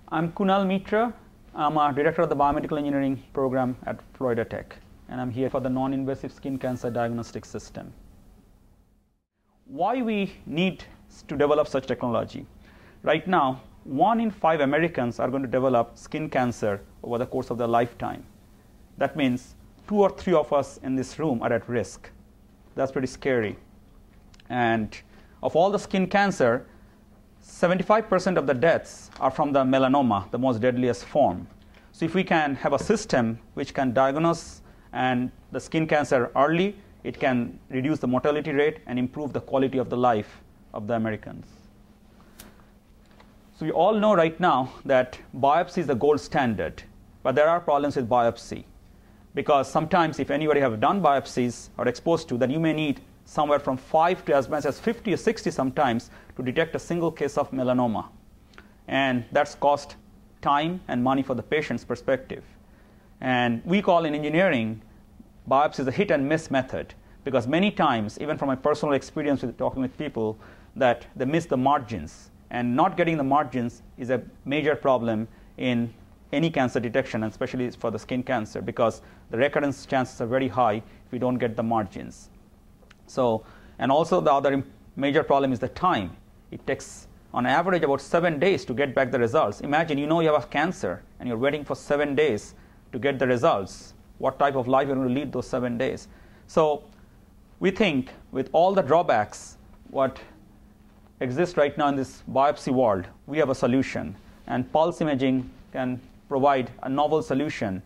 I'm Kunal Mitra. I'm a director of the biomedical engineering program at Florida Tech, and I'm here for the non-invasive skin cancer diagnostic system. Why we need to develop such technology? Right now, 1 in 5 Americans are going to develop skin cancer over the course of their lifetime. That means 2 or 3 of us in this room are at risk. That's pretty scary. And of all the skin cancer, 75% of the deaths are from the melanoma, the most deadliest form. So if we can have a system which can diagnose and the skin cancer early, it can reduce the mortality rate and improve the quality of the life of the Americans. So we all know right now that biopsy is the gold standard, but there are problems with biopsy. Because sometimes if anybody have done biopsies or exposed to, then you may need somewhere from 5 to as much as 50 or 60 sometimes to detect a single case of melanoma. And that's cost time and money for the patient's perspective. And we call in engineering biopsy the hit and miss method, because many times, even from my personal experience with talking with people, that they miss the margins. And not getting the margins is a major problem in any cancer detection, and especially for the skin cancer, because the recurrence chances are very high if we don't get the margins. So, and also the other major problem is the time. It takes on average about 7 days to get back the results. Imagine you know you have a cancer and you're waiting for 7 days to get the results. What type of life you're going to lead those 7 days? So we think with all the drawbacks what exists right now in this biopsy world, we have a solution, and pulse imaging can provide a novel solution.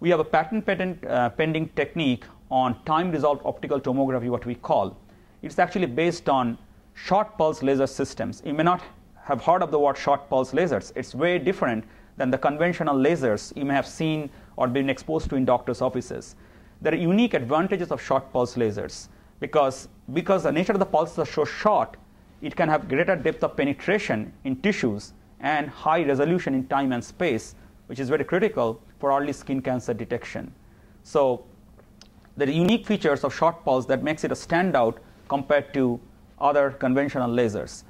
We have a patent pending technique on time-resolved optical tomography, what we call. It's actually based on short pulse laser systems. You may not have heard of the word short pulse lasers. It's very different than the conventional lasers you may have seen or been exposed to in doctors' offices. There are unique advantages of short pulse lasers because the nature of the pulses are so short, it can have greater depth of penetration in tissues and high resolution in time and space, which is very critical for early skin cancer detection. So there are unique features of short pulse that makes it a standout compared to other conventional lasers.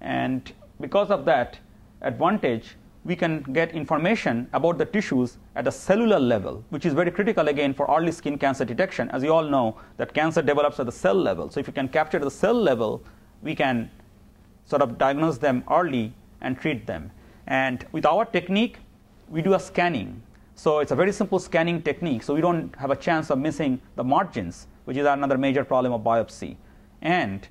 And because of that advantage, we can get information about the tissues at a cellular level, which is very critical again for early skin cancer detection. As you all know, that cancer develops at the cell level. So if you can capture the cell level, we can sort of diagnose them early and treat them. And with our technique, we do a scanning. So it's a very simple scanning technique, so we don't have a chance of missing the margins, which is another major problem of biopsy. And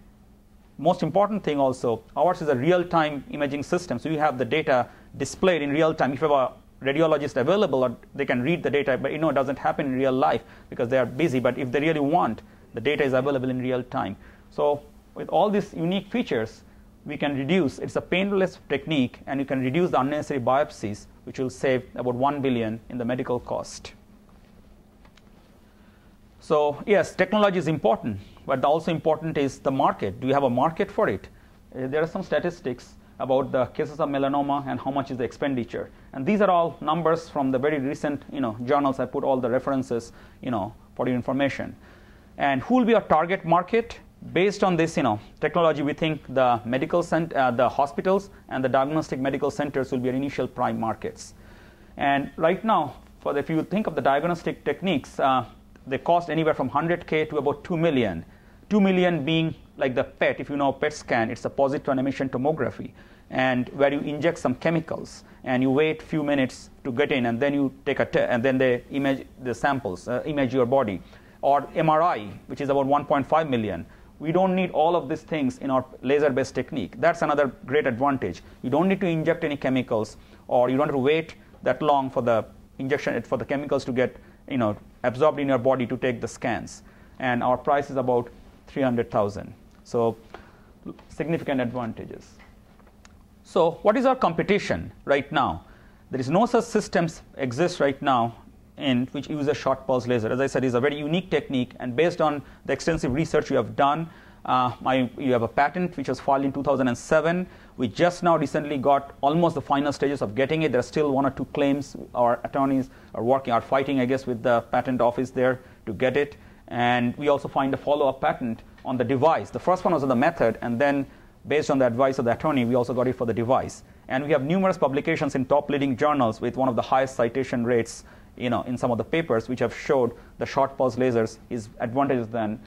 most important thing also, ours is a real-time imaging system, so you have the data displayed in real time. If you have a radiologist available, or they can read the data, but it doesn't happen in real life because they are busy. But if they really want, the data is available in real time. So with all these unique features, we can reduce, it's a painless technique, and you can reduce the unnecessary biopsies, which will save about $1 billion in the medical cost. So yes, technology is important, but also important is the market. Do you have a market for it? There are some statistics about the cases of melanoma and how much is the expenditure. And these are all numbers from the very recent journals. I put all the references for your information. And who will be our target market? Based on this technology, we think the the hospitals and the diagnostic medical centers will be our initial prime markets. And right now, if you think of the diagnostic techniques, they cost anywhere from $100K to about $2 million. $2 million being like the PET. If you know PET scan, it's a positron emission tomography, and where you inject some chemicals and you wait a few minutes to get in, and then you take a test, and then they image the samples, image your body. Or MRI, which is about $1.5 million. We don't need all of these things in our laser-based technique. That's another great advantage. You don't need to inject any chemicals, or you don't have to wait that long for the injection, for the chemicals to get absorbed in your body to take the scans. And our price is about $300,000. So significant advantages. So what is our competition right now? There is no such systems exist right now in which use a short pulse laser. As I said, it's a very unique technique, and based on the extensive research you have done, you have a patent which was filed in 2007. We just now recently got almost the final stages of getting it. There are still 1 or 2 claims. Our attorneys are fighting, I guess, with the patent office there to get it. And we also find a follow-up patent on the device. The first one was on the method, and then based on the advice of the attorney, we also got it for the device. And we have numerous publications in top leading journals with one of the highest citation rates, in some of the papers, which have showed the short pulse lasers is advantageous than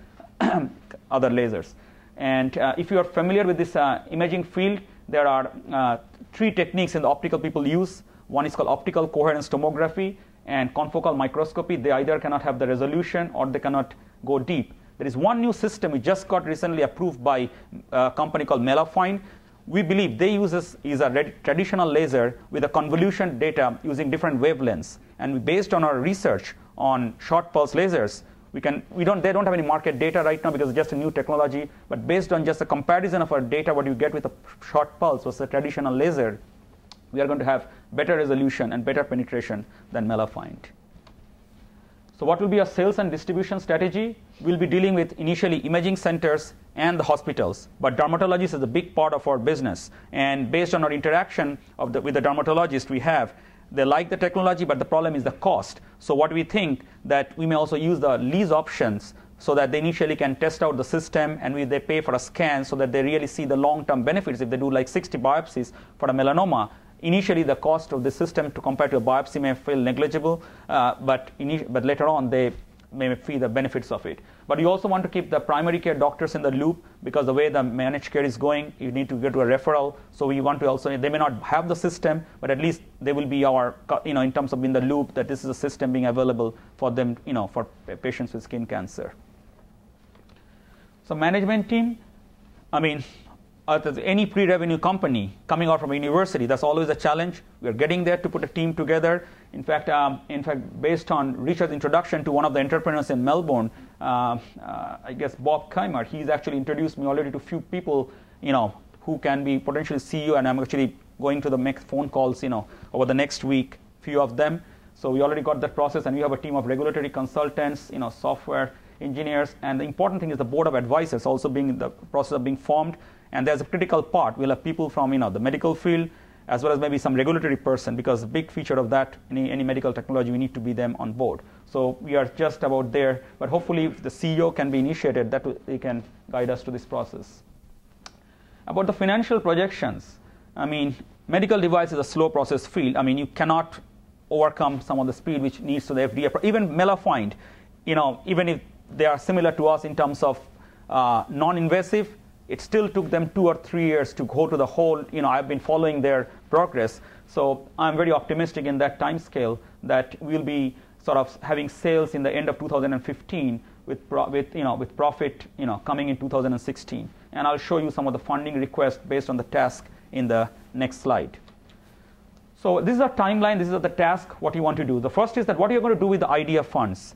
other lasers. And if you are familiar with this imaging field, there are 3 techniques in the optical people use. One is called optical coherence tomography and confocal microscopy. They either cannot have the resolution or they cannot go deep. There is one new system which just got recently approved by a company called Melafine. We believe they use a traditional laser with a convolution data using different wavelengths. And based on our research on short pulse lasers, they don't have any market data right now because it's just a new technology. But based on just a comparison of our data, what you get with a short pulse versus a traditional laser, we are going to have better resolution and better penetration than Melafine. So what will be our sales and distribution strategy? We'll be dealing with initially imaging centers and the hospitals. But dermatologists is a big part of our business. And based on our interaction with the dermatologist we have, they like the technology, but the problem is the cost. So what we think that we may also use the lease options so that they initially can test out the system and they pay for a scan so that they really see the long-term benefits. If they do like 60 biopsies for a melanoma, initially the cost of the system to compare to a biopsy may feel negligible, but later on they may feel the benefits of it. But you also want to keep the primary care doctors in the loop because the way the managed care is going, you need to get to a referral. So we want to also, they may not have the system, but at least they will be our, in terms of in the loop that this is a system being available for them, for patients with skin cancer. So management team, any pre-revenue company coming out from a university, that's always a challenge. We're getting there to put a team together. In fact, based on Richard's introduction to one of the entrepreneurs in Melbourne, I guess Bob Keimer, he's actually introduced me already to a few people, who can be potentially CEO, and I'm actually going to the next phone calls, over the next week, few of them. So we already got that process, and we have a team of regulatory consultants, software engineers, and the important thing is the board of advisors also being in the process of being formed. And there's a critical part. We'll have people from the medical field, as well as maybe some regulatory person, because the big feature of that, any medical technology, we need to be them on board. So we are just about there. But hopefully, if the CEO can be initiated, they can guide us to this process. About the financial projections, medical device is a slow process field. You cannot overcome some of the speed which needs to the FDA. Even Melafine, even if they are similar to us in terms of non-invasive, it still took them 2 or 3 years to go to the whole, I've been following their progress. So I'm very optimistic in that time scale that we'll be sort of having sales in the end of 2015 with profit, coming in 2016. And I'll show you some of the funding requests based on the task in the next slide. So this is a timeline. This is the task, what you want to do. The first is that what you're going to do with the IDEA funds.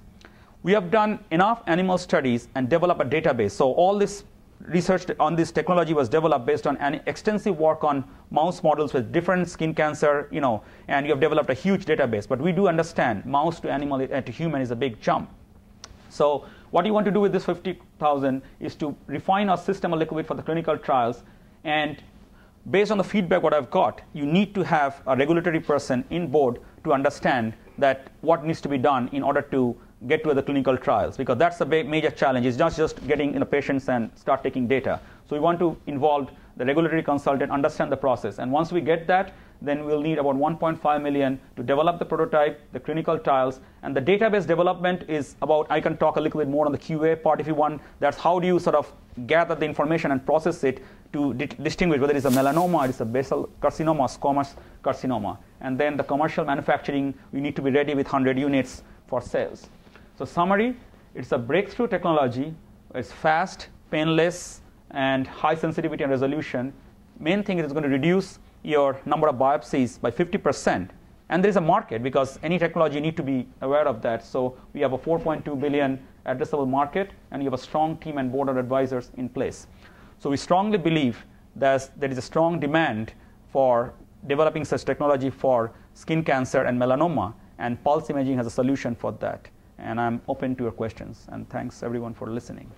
We have done enough animal studies and develop a database. So all this research on this technology was developed based on an extensive work on mouse models with different skin cancer, and you have developed a huge database. But we do understand mouse to animal to human is a big jump. So what you want to do with this 50,000 is to refine our system a little bit for the clinical trials. And based on the feedback what I've got, you need to have a regulatory person in board to understand that what needs to be done in order to get to the clinical trials, because that's the major challenge. It's not just getting patients and start taking data. So we want to involve the regulatory consultant, understand the process. And once we get that, then we'll need about 1.5 million to develop the prototype, the clinical trials, and the database development is about, I can talk a little bit more on the QA part if you want. That's how do you sort of gather the information and process it to distinguish whether it's a melanoma, or it's a basal carcinoma, or squamous carcinoma. And then the commercial manufacturing, we need to be ready with 100 units for sales. So summary, it's a breakthrough technology. It's fast, painless, and high sensitivity and resolution. Main thing is it's going to reduce your number of biopsies by 50%. And there's a market, because any technology, you need to be aware of that. So we have a 4.2 billion addressable market, and you have a strong team and board of advisors in place. So we strongly believe that there is a strong demand for developing such technology for skin cancer and melanoma, and pulse imaging has a solution for that. And I'm open to your questions. And thanks, everyone, for listening.